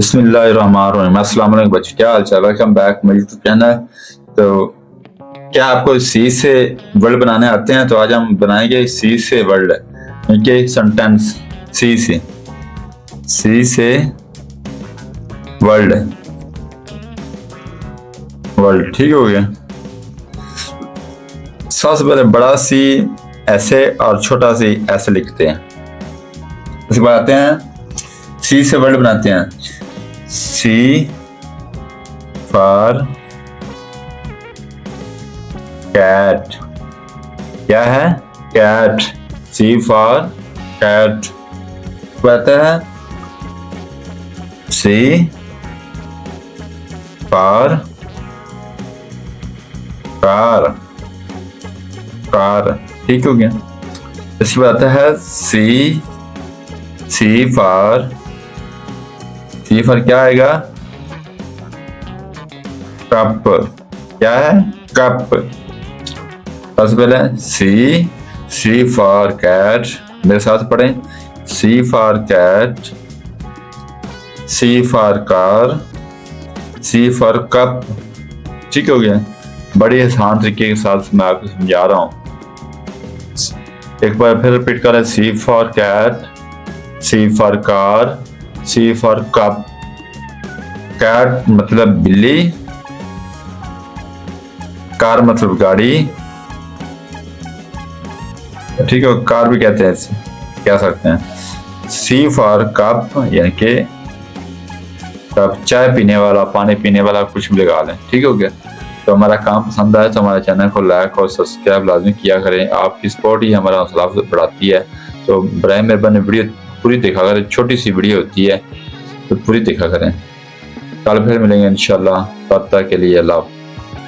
बिस्मिल्लाहिर्रहमानिर्रहीम। अस्सलाम वालेकुम बच्चों, क्या हाल चाल। Welcome back my YouTube channel. तो क्या आपको सी से वर्ड बनाने आते हैं? तो आज हम बनाएंगे सी से वर्ड, ओके, सेंटेंस। सी से वर्ड, ठीक हो गया। सबसे पहले बड़ा सी ऐसे और छोटा सी ऐसे लिखते हैं। उसके बाद आते हैं सी से वर्ड बनाते हैं। C for cat. क्या है? कैट। C for cat. कहते हैं सी फॉर कार। कार, ठीक हो गया। इसके बाद आता है सी फॉर क्या आएगा? कप। क्या है? कप। सबसे पहले सी फॉर कैट, मेरे साथ पढ़ें। C for cat, C for car, C for cup, ठीक हो गया। बड़े आसान तरीके के साथ मैं आपको समझा रहा हूं। एक बार फिर रिपीट करें। C for cat, C for car, C for cup. Cat मतलब बिल्ली, कार मतलब गाड़ी, ठीक है, कार भी कहते हैं, इसे कह सकते हैं। सी फॉर कप यानी कि कप, चाय पीने वाला, पानी पीने वाला, कुछ भी लगा लें, ठीक हो गया। तो हमारा काम पसंद आए तो हमारे चैनल को लाइक और सब्सक्राइब लाजमी किया करें। आपकी सपोर्ट ही हमारा हौसला बढ़ाती है। तो बराए मेहरबानी वीडियो पूरी देखा करें, छोटी सी वीडियो होती है तो पूरी देखा करें। कल फिर मिलेंगे इंशाल्लाह, तब तक के लिए अल्लाह।